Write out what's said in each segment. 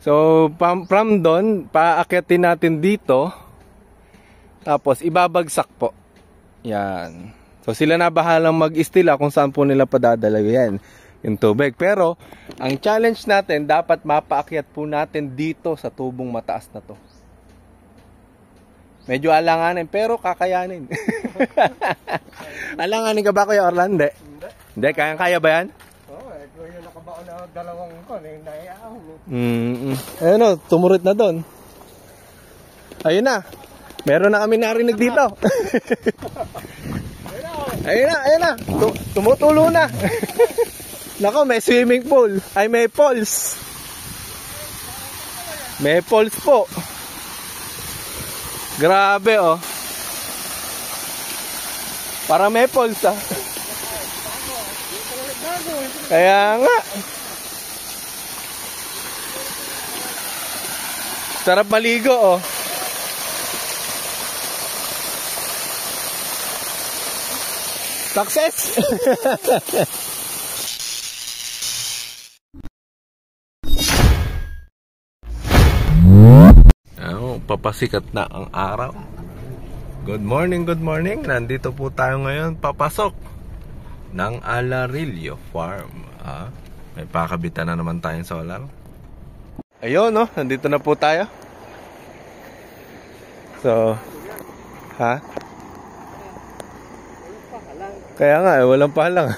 So from doon, paakyatin natin dito. Tapos ibabagsak po. Yan. So sila na bahalang mag-istila kung saan po nila padadala yan, yung tubig. Pero ang challenge natin, dapat mapaakyat po natin dito sa tubong mataas na to. Medyo alanganin, pero kakayanin. Alanganin ka ba, Kuya Orlando? Hindi, kaya ba yan? Oo, ito yung nakabaon na dalawang ko, naiayaan mo. Ayun o, tumurit na doon. Ayun na. Meron na kami narinig dito. Ayun na. Tumutulo na. Nako, may swimming pool. Ay, may falls. May falls po. Grabe oh. Para may falls ah. Kaya nga. Sarap maligo oh. Success! Papasikat na ang araw. Good morning. Nandito po tayo ngayon papasok ng Alarillo Farm. May pakabitan na naman tayong solar. Ayun no, nandito na po tayo. So, kaya nga, walang pahalang.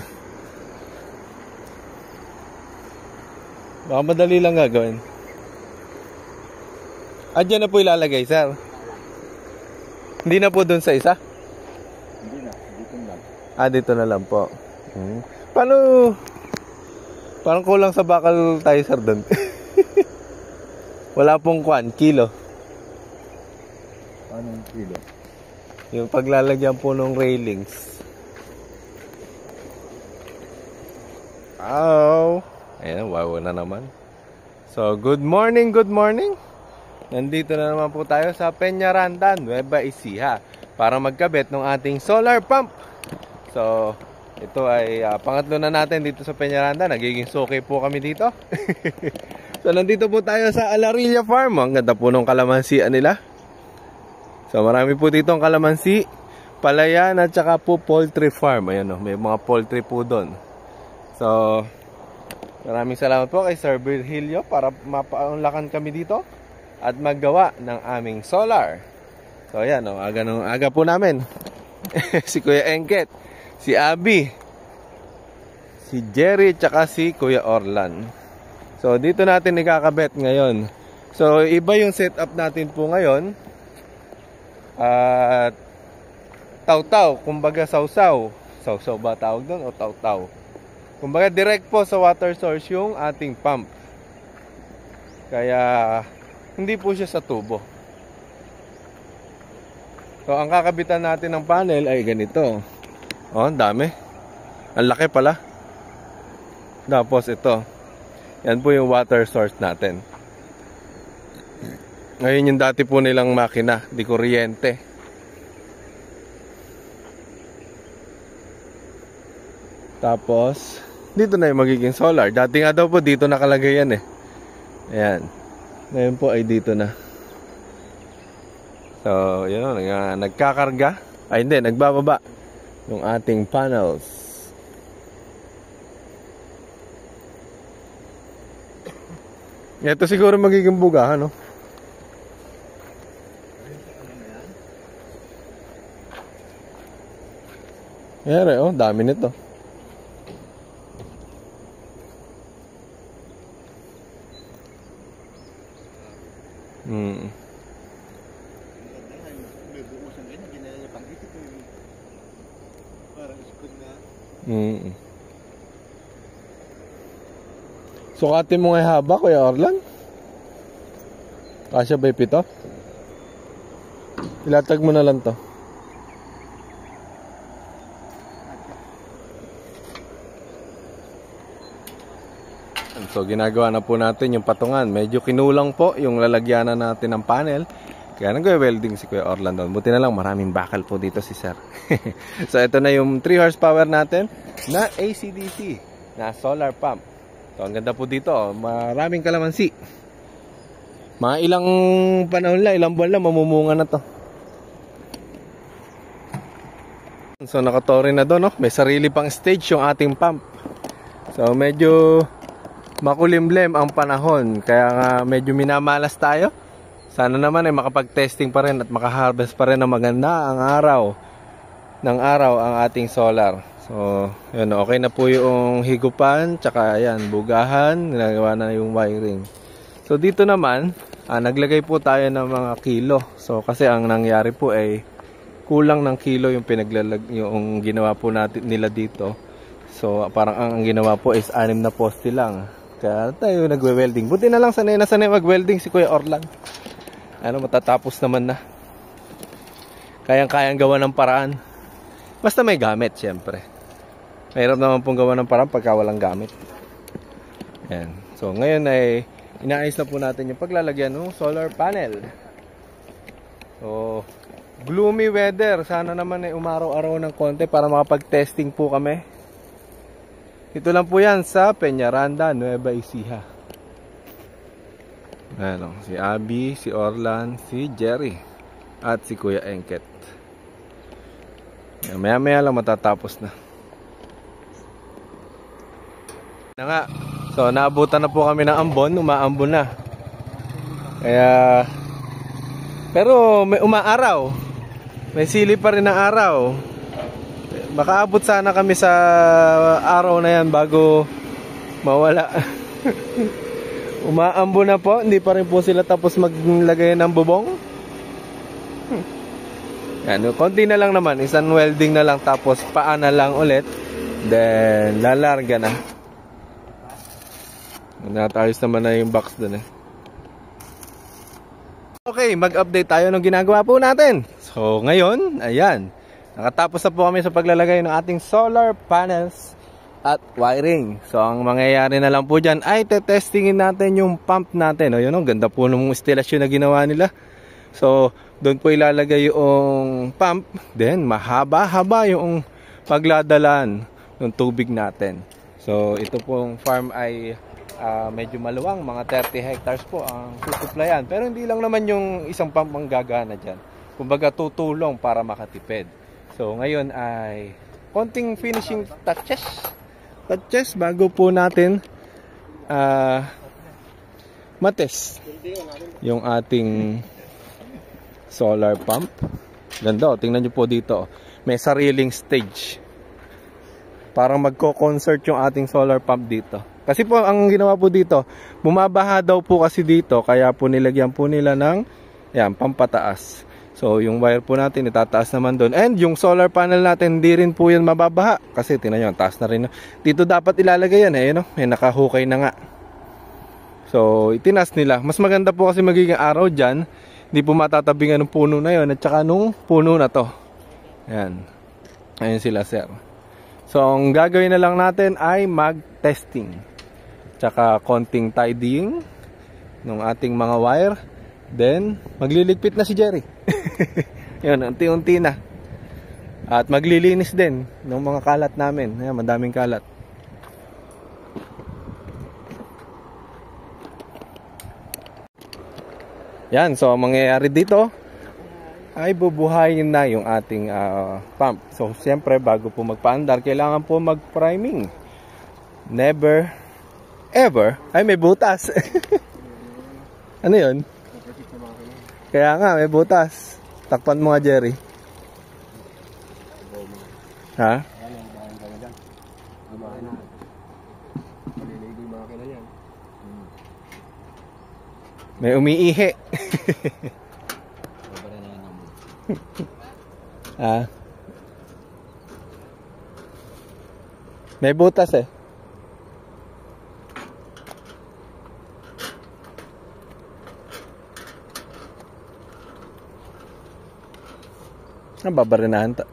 Baka madali lang gagawin. Diyan na po ilalagay, sir. Hindi na po doon sa isa? Hindi na, dito na lang. Dito na lang po. Paano? Parang kulang sa bakal tayo, sir, doon. Wala pong kilo. Anong kilo? Yung paglalagyan po ng railings. Ayan, wow na naman. So, good morning. Nandito na naman po tayo sa Peñaranda, Nueva Ecija para magkabit ng ating solar pump. So, ito ay pangatlo na natin dito sa Peñaranda. Nagiging suki po kami dito. So, nandito po tayo sa Alarillo Farm. Ang ganda po ng kalamansian nila. So, marami po dito ang kalamansi, palayan at saka po poultry farm. Ayan o, may mga poultry po doon. So, maraming salamat po kay Sir Virgilio para mapaunlakan kami dito at maggawa ng aming solar. So ayan, aga po namin. Si Kuya Engket, si Abby, si Jerry, tsaka si Kuya Orlan. So dito natin ikakabit ngayon. So iba yung setup natin po ngayon. At taw-taw, kumbaga sausaw. Sausaw ba tawag doon o taw-taw? Kumbaga direct po sa water source yung ating pump. Kaya hindi po siya sa tubo. So ang kakabitan natin ng panel ay ganito. Ang dami. Ang laki pala. Tapos ito. Yan po yung water source natin. Ngayon yung dati po nilang makina, di kuryente. Tapos dito na yung magiging solar. Dati nga daw po dito nakalagay yan eh. Ayan. Ngayon po ay dito na. So, yun, nagkakarga. Ay hindi, nagbababa yung ating panels. Ito siguro magiging bugahan, no? Ayan, oh, dami nito. Sukatin mo nga haba, Kuya Orlan. Kasya ba 7? Ilatag mo na lang to. So ginagawa na po natin yung patungan. Medyo kinulang po yung lalagyanan natin ng panel. Kaya nag-welding si Kuya Orlando. Buti na lang maraming bakal po dito si Sir. So ito na yung 3 horsepower natin na AC/DC na solar pump. So ang ganda po dito, maraming kalamansi. Mga ilang panahon lang, ilang buwan lang, mamumunga na to. So nakatore na doon, no? May sarili pang stage yung ating pump. So medyo makulimlem ang panahon, kaya nga medyo minamalas tayo. Sana naman ay makapag-testing pa rin at makaharvest pa rin ng maganda ang araw ang ating solar. So yun, okay na po yung higupan, tsaka ayan, bugahan, nilagawa na yung wiring. So dito naman, naglagay po tayo ng mga kilo. So kasi ang nangyari po ay kulang ng kilo yung yung ginawa po natin nila dito. So parang ang ginawa po is 6 na poste lang. Kaya tayo nagwe-welding. Buti na lang sanay mag-welding si Kuya Orlan. Matatapos naman na. Kayang-kayang gawa ng paraan. Basta may gamit, syempre. Mahirap naman pong gawa ng paraan pagka walang gamit. Ayan. So ngayon ay inaayos na po natin yung paglalagyan ng solar panel. So gloomy weather. Sana naman ay umaraw-araw ng konti para makapag-testing po kami. Ito lang po yan sa Peñaranda, Nueva Ecija. Ayan, si Abby, si Orlan, si Jerry at si Kuya Engket. Maya-maya lang matatapos na. Nga. So naabutan na po kami ng ambon, umaambon na. Kaya pero may umaaraw. May silip pa rin ng araw. Baka abot sana kami sa araw na yan bago mawala. Umaambo na po, hindi pa rin po sila tapos maglagay ng bubong. Yan, konti na lang naman, isang welding na lang tapos paa na lang ulit. Then lalarga na. Natayos naman na yung box dun eh. Okay, mag-update tayo ng ginagawa po natin. So ngayon, ayan, nakatapos na po kami sa paglalagay ng ating solar panels at wiring. So ang mangyayari na lang po dyan ay testingin natin yung pump natin. O yun, ganda po ng instalasyon na ginawa nila. So doon po ilalagay yung pump. Then mahaba-haba yung pagladalan ng tubig natin. So ito pong farm ay medyo maluwang, mga 30 hectares po ang susuplayan. Pero hindi lang naman yung isang pump ang gagana dyan. Kumbaga tutulong para makatipid. So ngayon ay konting finishing touches bago po natin matest yung ating solar pump. Ganda, tingnan nyo po dito, may sariling stage. Parang magko-concert yung ating solar pump dito. Kasi po ang ginawa po dito, bumabaha daw po kasi dito, kaya po nilagyan po nila ng pampataas. So yung wire po natin itataas naman doon. And yung solar panel natin, hindi rin po yan mababaha. Kasi tingnan nyo, taas na rin. Dito dapat ilalagay yan eh, no? May nakahukay na nga. So itinas nila. Mas maganda po kasi magiging araw dyan. Hindi po matatabingan ng puno na yon at saka nung puno na to. Ayan. Ayun sila, sir. So ang gagawin na lang natin ay mag-testing. Tsaka konting tidying ng ating mga wire. Then magliligpit na si Jerry. Yun, unti-unti na. At maglilinis din ng mga kalat namin. Ayan, madaming kalat. Yan, so ang mangyayari dito ay bubuhayin na yung ating pump. So siyempre bago po magpaandar, kailangan po mag-priming. Never ever ay may butas. Ano yun? Kaya nga may butas. Takpan mo nga, Jerry. Ha? May umiihi. Ah. May butas eh. Babarinahan ta.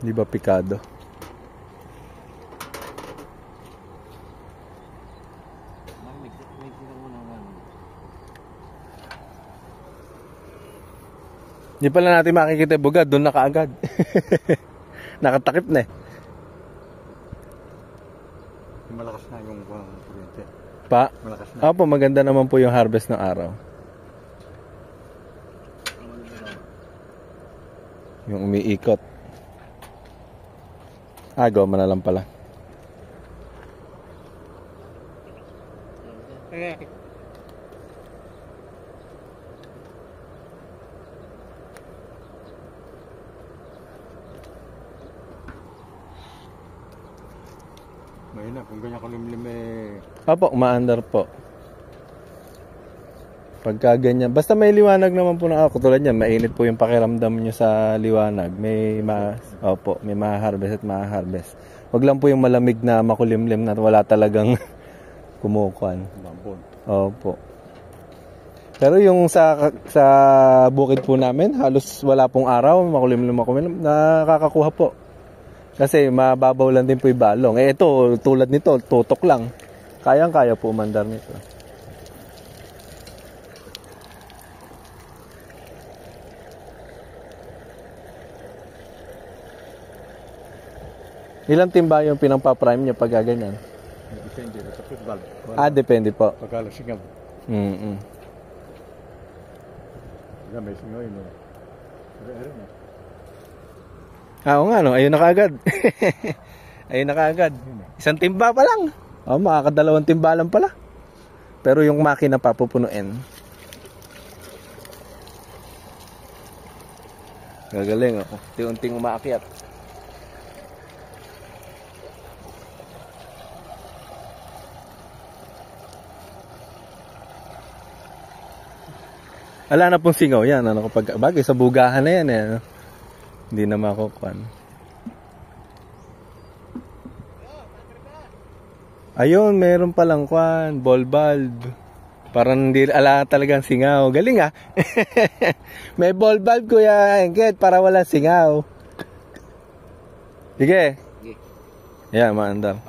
Di ba pikado? Hindi pala natin makikita yung bugad, doon na kaagad. Nakatakip na eh. Malakas na yung kuryente. Pa? Malakas na. Opo, maganda naman po yung harvest ng araw. Yung umiikot. Goma na lang pala. Mahina, kung ganyan kalimlim eh. Opo, umaandar po. Pagka ganyan, basta may liwanag naman po na ako, tulad niyan, mainit po yung pakiramdam nyo sa liwanag. May ma-harvest at ma-harvest. Wag lang po yung malamig na makulimlim na wala talagang kumukuan. Bambon. Opo. Pero yung sa bukid po namin, halos wala pong araw, makulimlim, nakakakuha po. Kasi mababaw lang din po yung balong. Ito, tulad nito, tutok lang. Kayang-kaya po umandar nito. Ilang timba yung pinampa-prime niya pag ganyan? Depende sa football. Depende po. Pagkala singaw. May singaw yun eh. Oo nga, no? Ayun na kaagad. Ayun na kaagad. Isang timba pa lang. Makakadalawang timba lang pala. Pero yung makina papupunuin. Gagaling, oh. Unti-unting umaakyat. Wala na pong singaw yan. Kapag bagay sa bugahan na yan eh. Hindi na makukuhan. Ayun, meron palang kwan, ball bulb. Parang hindi ala talagang singaw. Galing ah. May ball bulb kuya Engket para wala singaw. Sige. Yan, maandam.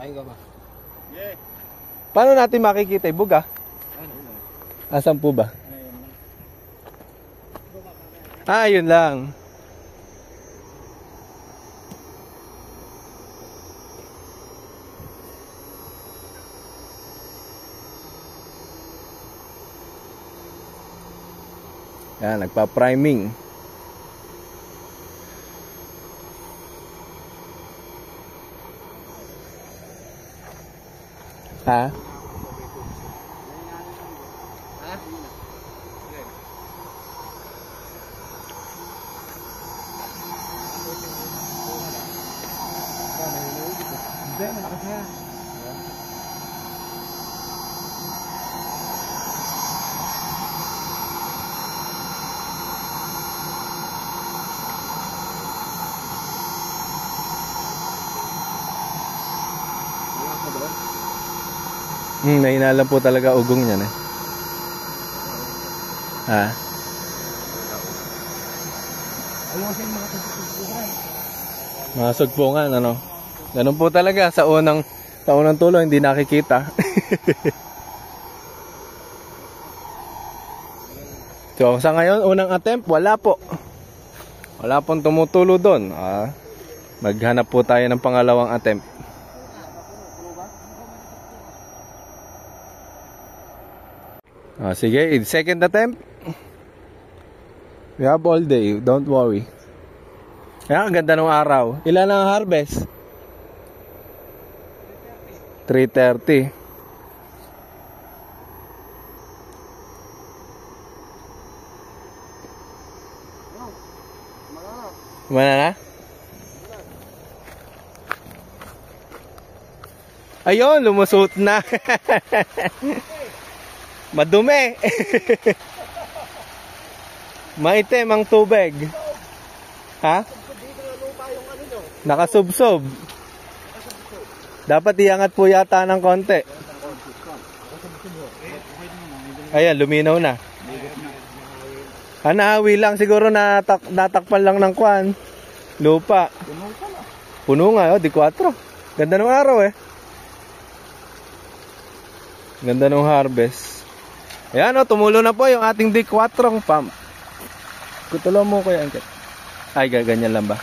Paano natin makikita yung buga? Asan po ba? Yun lang. Yan, nagpa-priming. Ha? Nahina lang po talaga ugong niyan eh. Ha? Mga sugpungan, ano? Ganun po talaga sa unang tulo hindi nakikita. So sa ngayon, unang attempt, wala po. Wala pong tumutulo doon. Maghanap po tayo ng pangalawang attempt. Sige, second attempt. We have all day, don't worry. Ang ganda ng araw. Ilan ang harvest? 3:30. Mana na? Ayun, lumusot na. Madumi. Maitim ang tubig. Ha? Nakasubsob. Dapat iangat po yata ng konti. Ayan, luminaw na. Nahawi lang siguro, natakpan lang ng kwan. Lupa. Puno nga, di 4. Ganda ng araw eh. Ganda ng harvest. Ayan, tumulo na po yung ating D4 pump. Tulungan mo Kuya Angket. Ay, ganyan lang ba?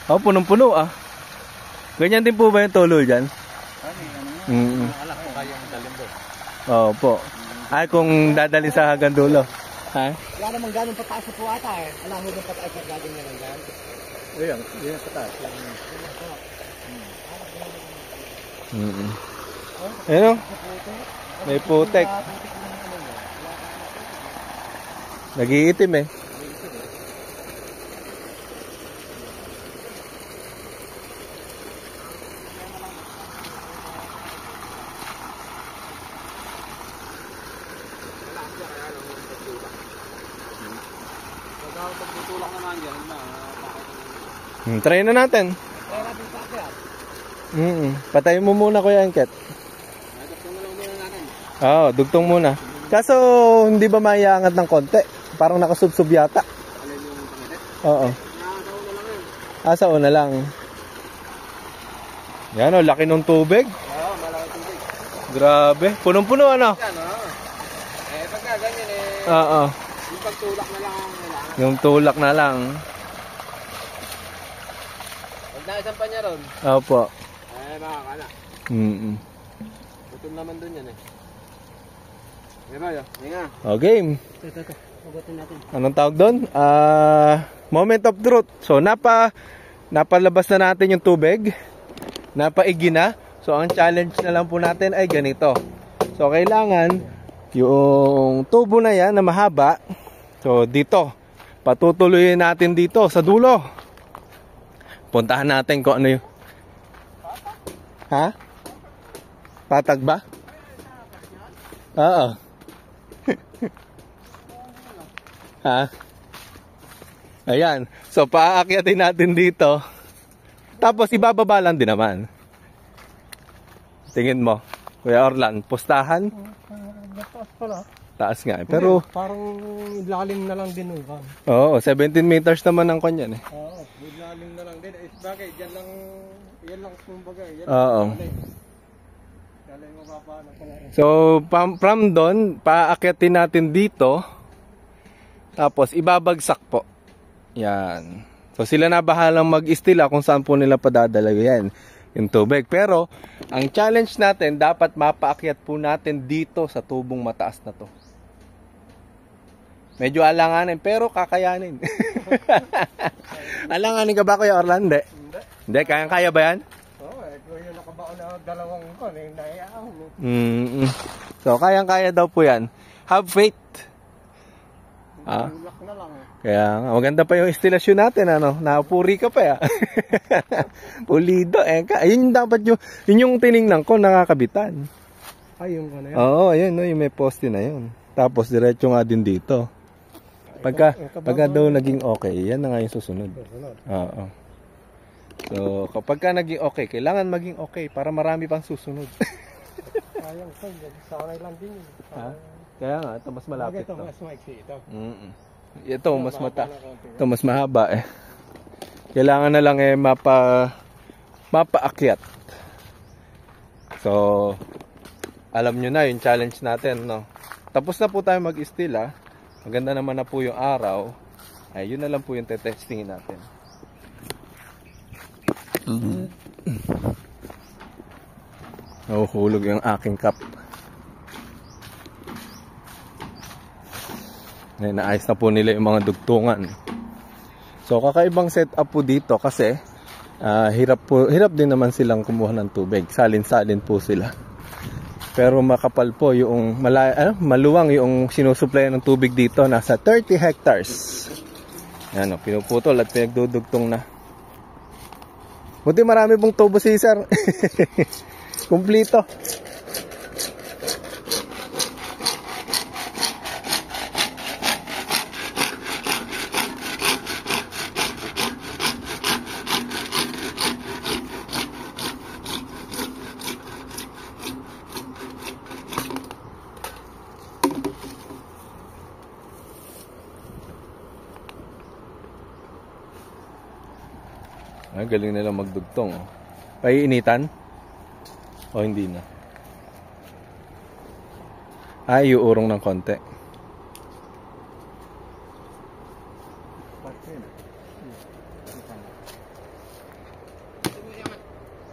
Oh, punong-puno ah. Ganyan din po ba yung tulo dyan? Alam ko kayang dalhin doon. Opo. Ay, kung dadalhin sa hanggang dulo. Ha? Wala namang ganun pataas sa puwata eh. Alam mo yung pataas na gagawin niya lang dyan? Ayan, yun pataas. Ayun, may putek. Nag-iitim eh. Pagtutulak naman dyan, Try na natin. kaya natin sa akyat. Patayin mo muna Kuya Angket. Dugtong na lang muna natin. Oo, dugtong muna. Kaso hindi ba maiangat ng konti? Parang nakasubsob yata. Alin yung pangit? Oo. Nakakauna lang yun. Sa una lang. Yan o, laki ng tubig. Oo, malaki tubig. Grabe. Punong-puno ano? Yan o. Pagka ganyan Oo. yung pagtulak na lang ang kailangan. Yung tulak na lang. Pag naisang pa niya ron, Opo. makakala. Putol naman dun yan eh. Diba yun? Nga. O, game. Ito. Hugutin natin. Anong tawag doon? Moment of truth. So, napalabas na natin yung tubig. Napaigi na. So, ang challenge na lang po natin ay ganito. So, kailangan yung tubo na yan na mahaba. So, dito. Patutuloyin natin dito sa dulo. Puntahan natin kung ano yung... Ha? Patag ba? Oo. Ha? Ayan. So, paakyatin natin dito. Tapos, ibababa lang din naman. Tingin mo. Kuya Orlan, pustahan? Taas pala. Taas nga eh. Pero, Parang lalim na lang din nun. oo, 17 meters naman ang kanyan eh. Oo, lalim na lang din. Bagay, yan lang kumbaga. Oo. Kala yung mapapanak ko na rin. So, from doon, paakyatin natin dito. Tapos, ibabagsak po. Yan. So, sila na bahalang mag-istila kung saan po nila padadala yan, yung tubig. Pero, ang challenge natin, dapat mapaakyat po natin dito sa tubong mataas na to. Medyo alanganin, pero kakayanin. Alanganin ka ba, Kuya Orlando? Hindi, kaya ba yan? Oo, kung yung nakabaon na dalawang ko, naiyaw mo. So, kaya daw po yan. Have faith. Tulak na lang. Kaya nga, maganda pa yung instalasyon natin, ano? Napuri ka pa, ya. Pulido, eh. Ayun dapat yun yung tiningnan ko, nakakabitan. Ay, yung ano yan? Oo, ayun, no, yung may poste na yun. Tapos, diretso nga din dito. Pagka daw naging okay, yan na nga yung susunod. Oo. So, kapag ka naging okay, kailangan maging okay para marami pang susunod. Sayang ko, sanay lang din yun. Ha? Kaya nga, ito mas malapit Ito, to. mas maiksi ito. Ito, ito mas mahaba eh. Kailangan na lang eh mapaakyat. So, alam nyo na yung challenge natin, no? Tapos na po tayo mag-istila. Maganda naman na po yung araw. Ay, yun na lang po yung tetestingin natin. Nahuhulog yung aking cup. Ngayon, naayos na po nila yung mga dugtungan. So, kakaibang setup po dito kasi hirap din naman silang kumuha ng tubig. Salin-salin po sila. Pero makapal po yung maluwang yung sinusupply ng tubig dito. Nasa 30 hectares. Yan, pinuputol at pinagdudugtong na. Buti marami pong tubo si sir. Kumplito. Ay, galing nila magdugtong. Oh. Paiinitan? O hindi na? Ay, iuurong ng konti.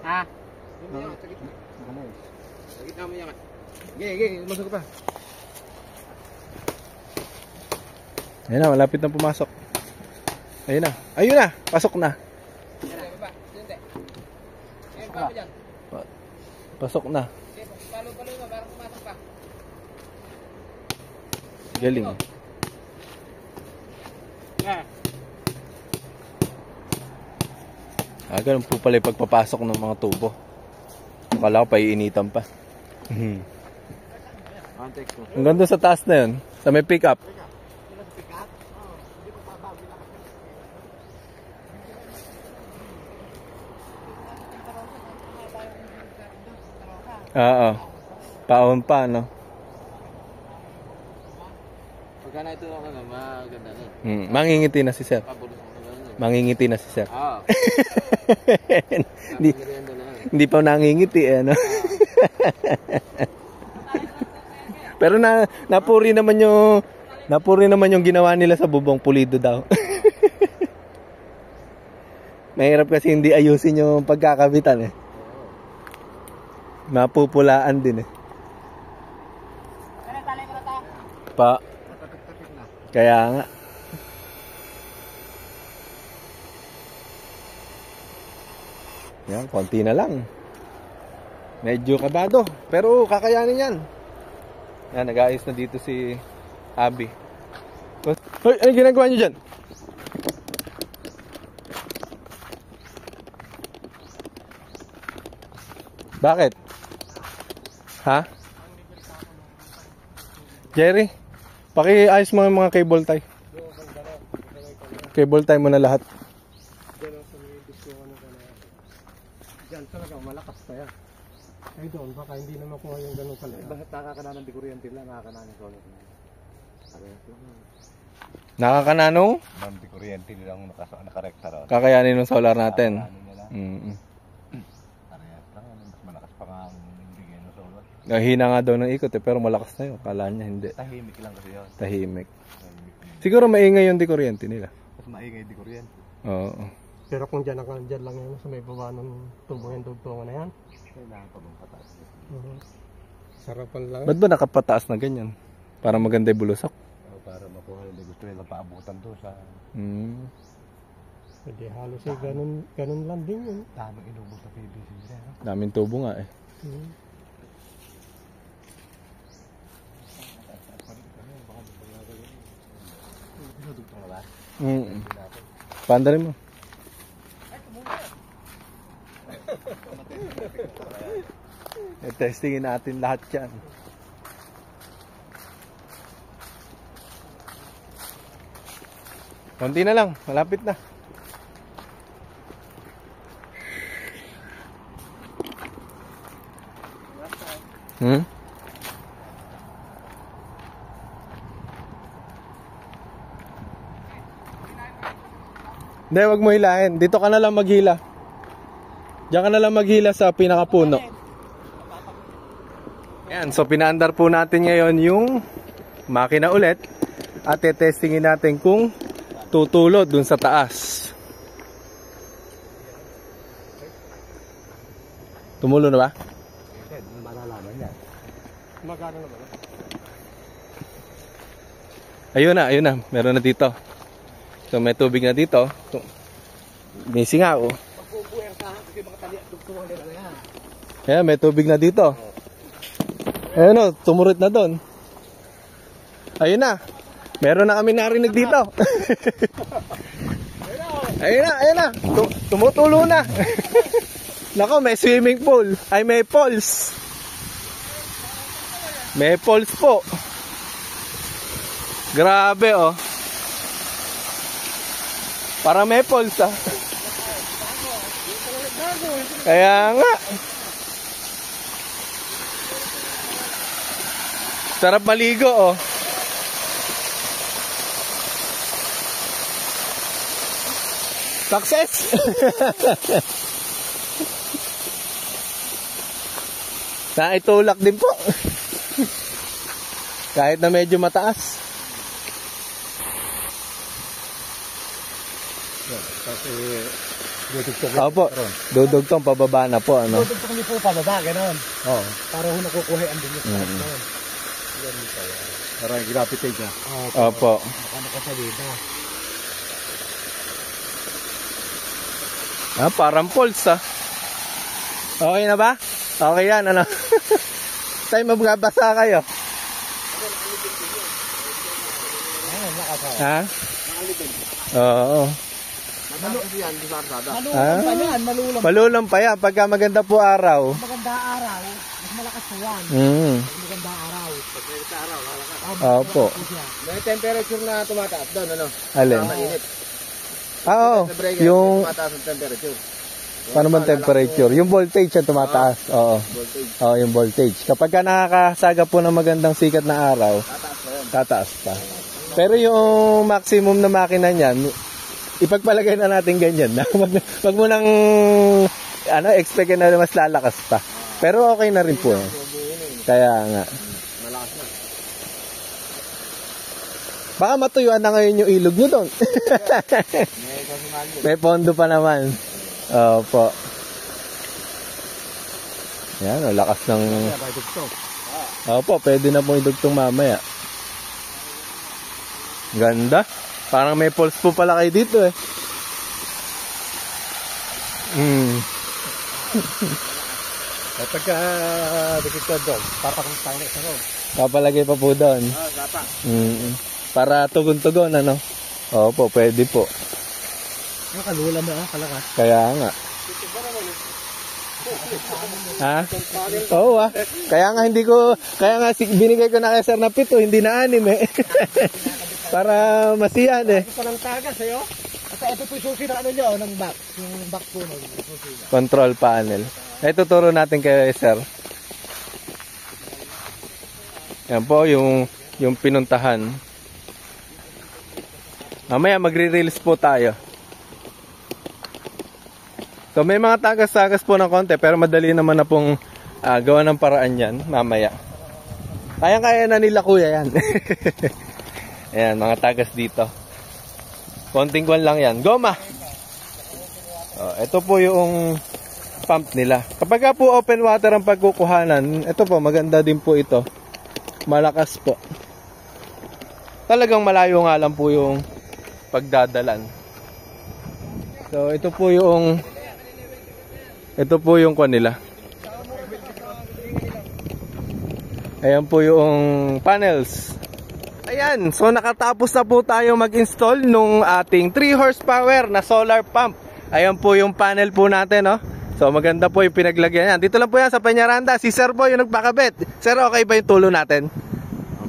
Ha? Sa gitna mo yan. Sige, masuk ka pa. Ayun na, malapit na pumasok. Ayun na. Ayun na, pasok na. Pasok na. Palo-palo mo, parang pumasok pa. Galing. Ganun po pala yung pagpapasok ng mga tubo. Akala ko paiinitan pa. Ang ganda sa taas na yun. Sa may pick up. Oo. Paon pa, no? Pagka na ito ano, maganda na. Mangingiti na si Sir. Mangingiti na si Sir. hindi, hindi pa nangingiti, ano? Pero napuri naman yung ginawa nila sa bubong, pulido daw. Mahirap kasi hindi ayusin yung pagkakabitan eh. Mapupulaan din eh. Pa. Kaya nga. Yan, konti na lang. Medyo kabado, pero kakayanin yan. Yan, nag-aayos na dito si Abby. Hoy, ano ginagawa niyo dyan? Bakit? Ha? Jerry, paki-ayos mo yung mga cable tie. Cable tie mo na lahat. Diyan talaga, malakas pa yan. Ay doon, baka hindi na makuha yung ganun pala. Bakit nakakananan di kuryente lang, nakakananan solar. Nakakananong? Ma'am, di kuryente lang nakarekta ron. Kakayanin ng solar natin. Parehas lang, mas malakas pa nga ang bigay ng solar. Hina nga daw ng ikot eh, pero malakas na yun. Kala niya hindi. Tahimik lang kasi yun. Tahimik. Siguro maingay yung di kuryente nila. Mas maingay di kuryente. Oo. Pero kung dyan lang yan, sa may baba ng tubo yung dugtungan na yan. Kailangan pa bang pataas? Sarapan lang. Ba't ba nakapataas na ganyan? Para maganda yung bulusok? Para makuha yung gusto nila paabutan doon sa... Hindi halos eh, ganun lang din yun. Daming inubos sa PVC nila. Daming tubo nga eh. Pinudugtong na ba? Pandarin mo. Testingin natin lahat yan. Konti na lang, malapit na. Hindi, wag mo hilahin. Dito ka na lang maghila. Diyan ka na lang maghila sa pinakapuno. Ayan, so pinaandar po natin ngayon yung makina ulit. At testingin natin kung tutulot dun sa taas. Tumulo na ba? Malalaman yan. Magkano naman? Ayun na. Meron na dito. So may tubig na dito. May singaw. Ayan, may tubig na dito. Ayun o, tumurit na doon. Ayun na. Meron na kami narinig dito. Ayun na. Tumutulo na. Nako, may swimming pool. Ay, may falls. May falls po. Grabe oh. Para may falls ah. Kaya nga. Sarap maligo oh. Success! Naitulak din po. Kahit na medyo mataas. Kasi dudugtong Opo, dudugtong pababa na po, ano? dudugtong niyo po pababa, gano'n. Oo. Para ho nakukuha ang bilis na gano'n. Yan kaya. Para gravitate niya. Opo. Ano ka sa dito? Parang pulse, ah. Okay na ba? Okay yan, ano? Tayo magbabasa kayo. Ha? Oo. Malulang pa yan, malulang. Malulang pa yan. Pagka maganda po araw. Maganda araw, mas malakas pa yan. Mas maganda araw. Pag maganda araw, lalakas. Opo. May temperature na tumataas doon, ano? Alin? Mainit. Oo. Yung, Tumataas ang temperature. paano man temperature? Yung voltage ang tumataas. Oo. Voltage. Oo, yung voltage. Kapag ka nakakasaga po ng magandang sikat na araw, Tataas pa yan. tataas pa. Pero yung maximum na makina niyan, ipagpalagay na natin ganyan na. Wag mo nang expect na mas lalakas pa. Pero okay na rin po. Kaya nga. Malakas na. Baka matuyuan na ngayon yung ilog nyo doon. May kasimahan doon. May pondo pa naman. Opo. Yan, o, lakas ng... Kaya pa dugtong. Opo, pwede na pong idugtong mamaya. Ganda. Parang may pulse po pala kayo dito eh. Pagka dikit ka doon, papakutang na sa road. Papalagay pa po doon. Gapa. Para tugon-tugon, ano? Opo, pwede po. Kalula mo kalakas. Kaya nga. Ha? Oo Kaya nga binigay ko na kay Sir na 7, hindi na 6 eh. Para masiyan eh. Ito pa ng tagas sa'yo. At ito po yung susi na ano nyo, ng back. Yung back po nun. Control panel. Ito turo natin kay Sir. Yan po yung pinuntahan. Mamaya magre-release po tayo. So may mga tagas-tagas po ng konti pero madali naman na pong gawa ng paraan yan mamaya. Kaya na nila kuya yan. Ayan, mga tagas dito. Konting kwan lang yan. Goma! Ito po yung pump nila. Kapag po open water ang pagkukuhanan, ito po, maganda din po ito. Malakas po. Talagang malayo nga lang po yung pagdadalan. So, ito po yung kwan nila. Ayan po yung panels. Ayan, so nakatapos na po tayo mag-install nung ating 3 horsepower na solar pump. Ayan po yung panel po natin, no? So maganda po yung pinaglagyan yan. Dito lang po yan sa Peñaranda. Si Sir po yung nagpakabit. Sir, okay ba yung tulo natin?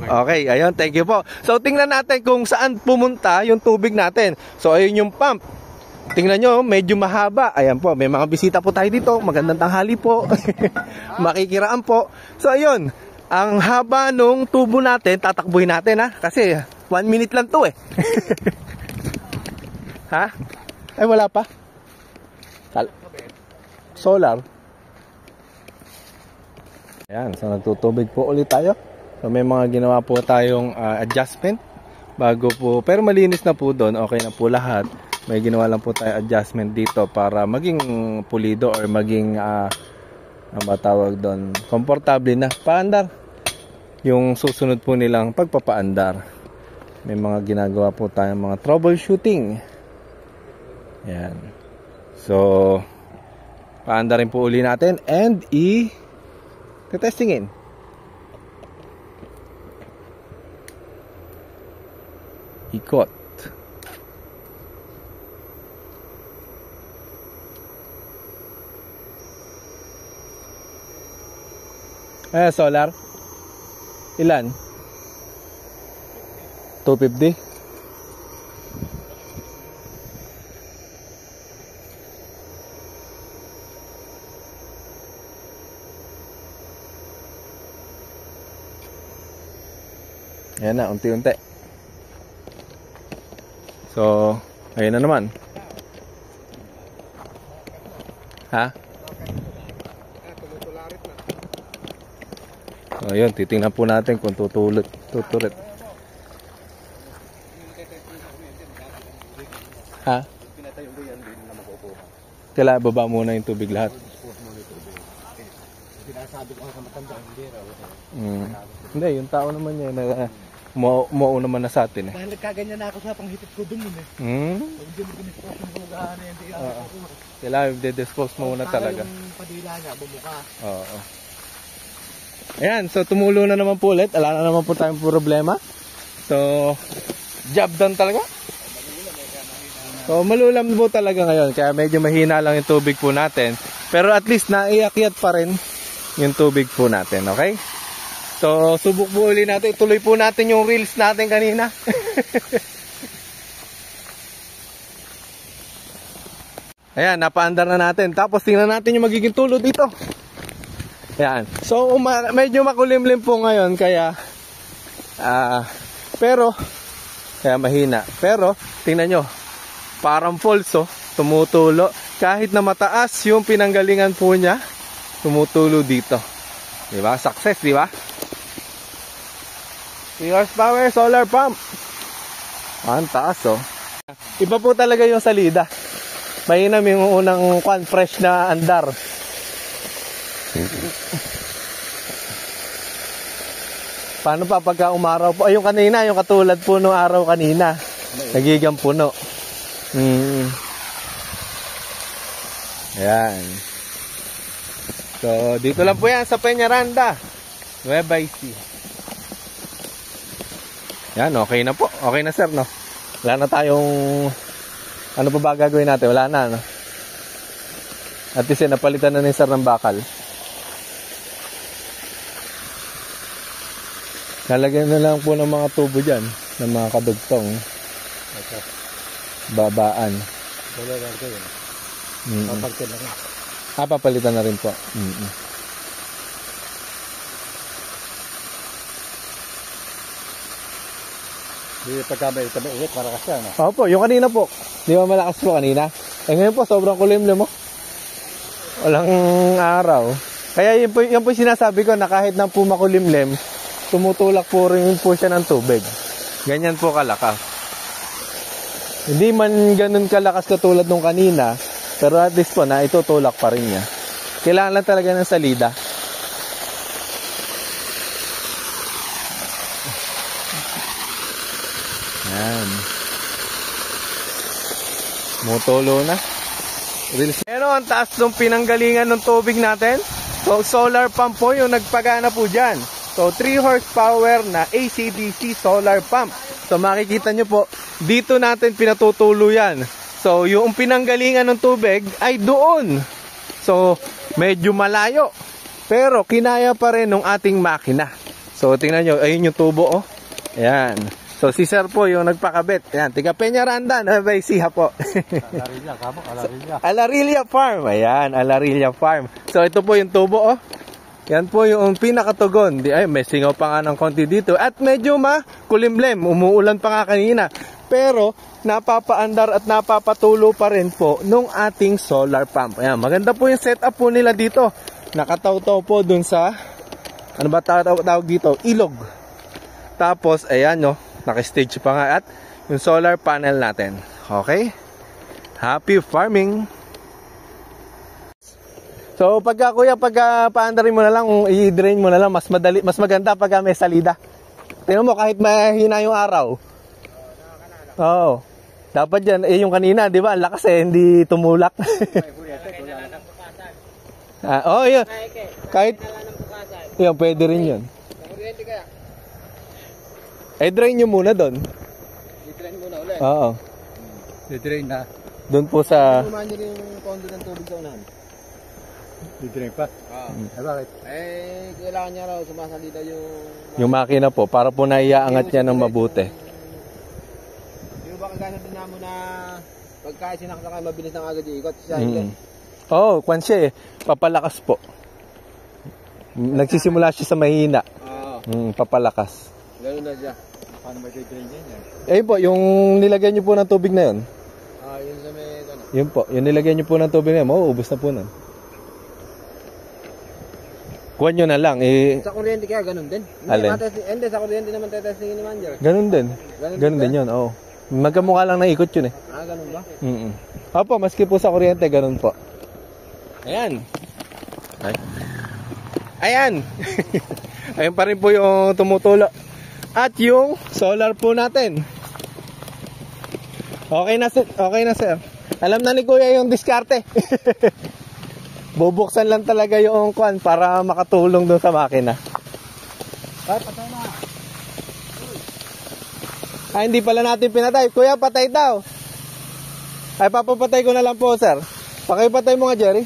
Okay, ayun, thank you po. So tingnan natin kung saan pumunta yung tubig natin. So ayun yung pump. Tingnan nyo, medyo mahaba. Ayan po, may mga bisita po tayo dito. Magandang tanghali po. Makikiraan po. So ayun, ang haba nung tubo natin, tatakbuhin natin ha. Kasi 1 minute lang to eh. Ha? Ay wala pa. Solar. Ayan, so nagtutubig po ulit tayo. So may mga ginawa po tayong adjustment bago po, pero malinis na po doon, okay na po lahat. May ginawa lang po tayo adjustment dito para maging pulido or maging ang matawag doon, komportable na paandar yung susunod po nilang pagpapaandar. May mga ginagawa po tayong mga troubleshooting. Yan. So paandarin po uli natin and testingin. Ikot. Solar. Ilan? 250. Ayan na, unti-unti. So, ayun na naman. Ha? So, ayun, titingnan po natin kung tutulit. Ha? Kailangan baba muna yung tubig lahat. Sinasabi ko sa matanda, hindi raw. Hindi, yung tao naman niya na mauuna naman na sa atin eh. Dahil nagkaganyan na ako sa panghipit ko dun eh. Pag hindi mo dinispose yung bulugahan na hindi ako. Kailangan i-dispose muna talaga. Yung padila niya, bumuka. Oo. Ayan, so tumulo na naman po ulit. Wala na naman po tayong problema. So, job done talaga. So, malulam po talaga ngayon. Kaya medyo mahina lang yung tubig po natin. Pero at least naiakyat pa rin yung tubig po natin. Okay? So, subok po uli natin. Tuloy po natin yung reels natin kanina. Ayan, napaandar na natin. Tapos tingnan natin yung magiging tulo dito. Ayan. So, medyo makulimlim po ngayon. Kaya, kaya mahina. Pero, tingnan nyo. Parang falls, oh. Tumutulo. Kahit na mataas yung pinanggalingan po niya, tumutulo dito. Diba? Success, diba? 3 horsepower solar pump. Ang taas, oh. Iba po talaga yung salida. Mainam yung unang fresh na andar. Paano pa pagka umaraw po? Ay, yung kanina, yung katulad po nung araw kanina. Nagiging puno. Ayan. So, dito lang po yan sa Peñaranda, Nueva Ecija. Yan, okay na po. Okay na, sir, no? Wala na tayong... Ano pa ba gagawin natin? Wala na, no? At least, napalitan na ni sir ng bakal. Lalagyan na lang po ng mga tubo dyan, ng mga kadugtong. Babaan. Wala lang ko yun. Papagtin na rin. Papalitan na rin po. Hindi pagka may ulit, malakas yan. Opo, yung kanina po. Di ba malakas po kanina? Eh ngayon po, sobrang kulimlim mo. Walang araw. Kaya yun po sinasabi ko na kahit na po makulimlim, tumutulak po rin po siya ng tubig. Ganyan po kalakas. Hindi man ganun kalakas katulad nung kanina, pero at least po na itutulak pa rin niya. Kailangan lang talaga ng salida. Yan. Mutulo na. Pero ang taas ng pinanggalingan ng tubig natin. So solar pump po yung nagpagana po dyan. So 3 horsepower na AC/DC solar pump. So makikita nyo po, dito natin pinatutulo yan. So yung pinanggalingan ng tubig ay doon. So medyo malayo. Pero kinaya pa rin ng ating makina. So tingnan nyo, ayun yung tubo, oh. Ayan. So si sir po yung nagpakabit. Ayan, tiga Peñaranda, Nueva Ecija po. Alarilla, kamo, Alarilla. Alarilla Farm. Ayan, Alarilla Farm. So ito po yung tubo, oh. Yan po yung pinakatugon. Ay, may singaw pa nga ng konti dito. At medyo makulimlim. Umuulan pa nga kanina. Pero napapaandar at napapatulo pa rin po nung ating solar pump. Ayan, maganda po yung setup po nila dito. Nakataw-taw po dun sa, ano ba tawag dito? Ilog. Tapos, ayan, no, naka-stage pa nga at yung solar panel natin. Okay? Happy farming! So, pagka paandarin mo na lang, i-drain mo na lang, mas madali, mas maganda pagka may salida. Tingnan mo, kahit mahina yung araw. Oo. Dapat yan, yung kanina, di ba, ang lakas hindi tumulak. Yun. Kahit, yun, pwede rin yun. Drain nyo muna doon. I-drain muna ulit. Oo. Didrain na. Doon po sa... Kumain nyo rin yung kondo ng tubig sa unahan. Didrain pa? Bakit? Kailangan niya raw sumasalita Yung makina po, para po naiaangat niya ng mabuti. Yung baka gano'n din namo na pagka sinakasakay mabilis ng agad yung ikot. Siya hindi. Oo, kwan siya eh. Papalakas po. Nagsisimula siya sa mahina. Papalakas. Gano'n na siya. Paano may didrain yan? Ayun po, yung nilagyan niyo po ng tubig na yun. Yun sa may ano. Yun po, yung nilagyan niyo po ng tubig na yun, mauubos na po nun. Kuha nyo na lang. Sa kuryente kaya ganun din? Alin? Hindi, sa kuryente naman tetestingin ni Manager. Ganun din. Ganun din yun, oo. Magkamukha lang na ikot yun eh. Ganun ba? Opo, maski po sa kuryente, ganun po. Ayan. Ay. Ayan. Ayun pa rin po yung tumutulo. At yung solar po natin. Okay na sir. Alam na ni Kuya yung diskarte. Bubuksan lang talaga yung kwan para makatulong doon sa makina. Ay, patay na. Ay, hindi pala natin pinatay. Kuya, patay daw. Ay, papapatay ko na lang po, sir. Pakipatay mo nga, Jerry.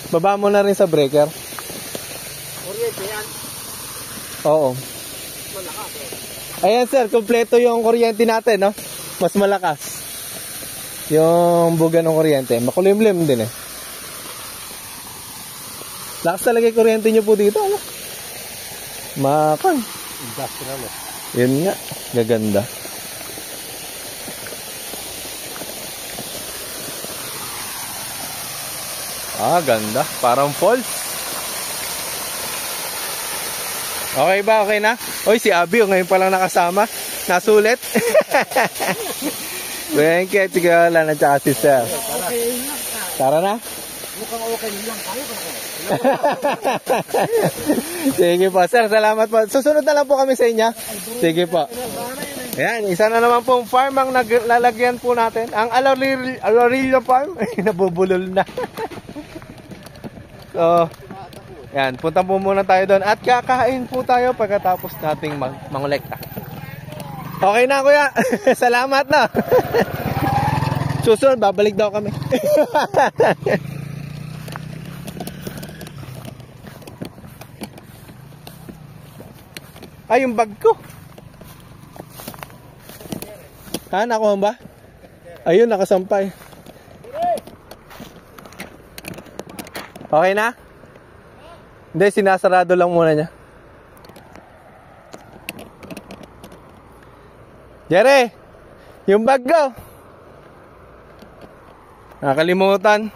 Baba mo na rin sa breaker. Kuryente yan. Oo. Malakas eh. Ayan, sir. Kompleto yung kuryente natin, no? Mas malakas. Yung buga ng kuryente. Makulimlim din eh. Lakas talaga yung kuryente nyo po dito, ano? Makan. Industrial eh. Yun nga. Gaganda. Ganda. Parang falls. Okay ba? Okay na? Oy, si Abby, ngayon pa lang nakasama. Nasulit. Thank you, Tigalan at saka si Sir. Tara na? Mukhang okay lang. Kaya ko na. Sige po, Sir. Salamat po. Susunod na lang po kami sa inyo. Sige po. Ayan, isa na naman pong farm ang naglalagyan po natin. Ang Alarillo Farm. Nabubulol na. So, yan, punta po muna tayo doon at kakain po tayo pagkatapos nating mangolekta. Okay na, Kuya. Salamat na. Susunod, babalik daw kami. Ay, yung bag ko. Ha, nakuha ba? Ayun, nakasampay. Okay na? Hindi, sinasarado lang muna niya. Jerry, yung bag ko. Nakalimutan.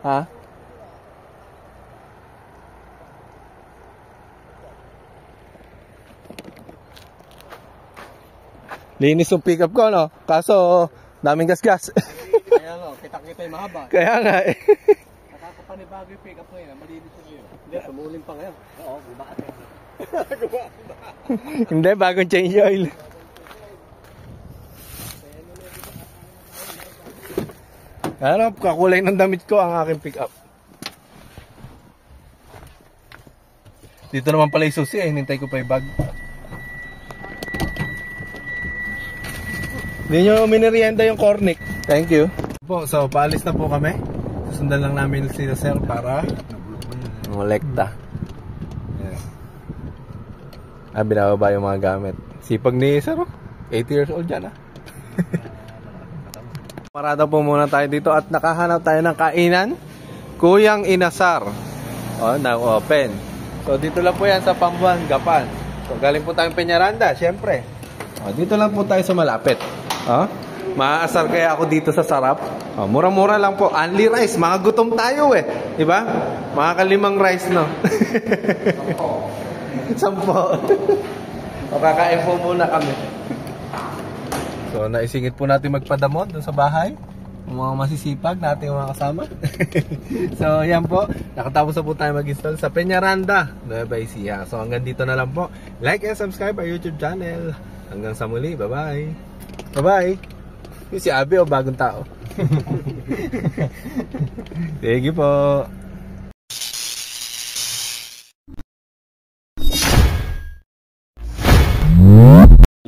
Ha? Linis yung pickup ko, no? Kaso, daming gasgas. Kaya nga, kita-kita yung mahaba. Kaya nga eh. Nakakapanibago yung pick up ngayon. Malinis yung ngayon. Hindi, tumuling pa ngayon. Oo, bakit yan? Hindi, bagong change oil. Ano, kakulay ng damit ko ang aking pick up. Dito naman pala yung susi, hinintay ko pa yung bag. Hindi nyo minerienda yung cornic. Thank you. So, paalis na po kami. Susundan lang namin si Sir para molekta. Yes. Binababa yung mga gamit. Sipag ni Sir, 80 years old yan. Parada po muna tayo dito at nakahanap tayo ng kainan. Kuyang Inasar. Now open. So, dito lang po yan sa Pambuan, Gapan. So, galing po tayong Peñaranda, syempre. Dito lang po tayo sa malapit. Maaasar kaya ako dito sa sarap. Mura-mura lang po. Only rice. Mga gutom tayo eh. Diba? Mga kalimang rice, no? 10. Kakain po muna kami. So, naisingit po natin magpadamot doon sa bahay. Yung mga masisipag natin mga kasama. So, yan po. Nakatapos na po tayo mag-install sa Peñaranda, Nueva Ecija. So, hanggang dito na lang po. Like and subscribe our YouTube channel. Hanggang sa muli. Bye-bye. Bye-bye. Yung si Abby o bagong tao. Sige po.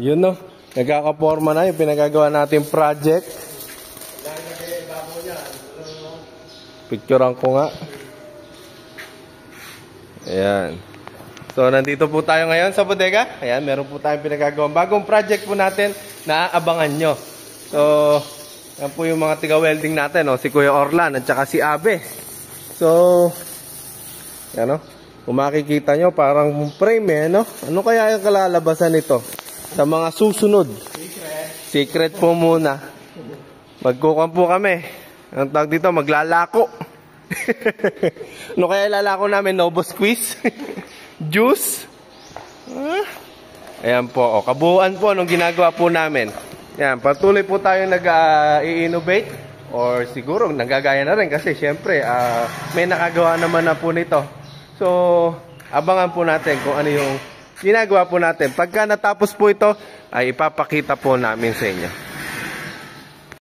Yun no. Nagkakaporma na yung pinagagawa natin project. Picturean ko nga. Ayan. So, nandito po tayo ngayon sa bodega. Ayan, meron po tayong pinagagawang bagong project po natin na aabangan nyo. So, yan po yung mga tiga-welding natin, no? Si Kuya Orlan at saka si Abe. So, yan, no? Kung makikita nyo, parang frame, no? Ano kaya yung kalalabasan nito? Sa mga susunod. Secret po muna. Magkukan po kami. Ang tawag dito, maglalako. Ano kaya lalako namin? Novo squeeze? Juice? Ayan po, kabuuan po nung ginagawa po namin. Yan, patuloy po tayo nag-i-innovate or siguro nagagaya na rin kasi syempre may nakagawa naman na po nito. So, abangan po natin kung ano yung ginagawa po natin. Pagka natapos po ito, ay ipapakita po namin sa inyo.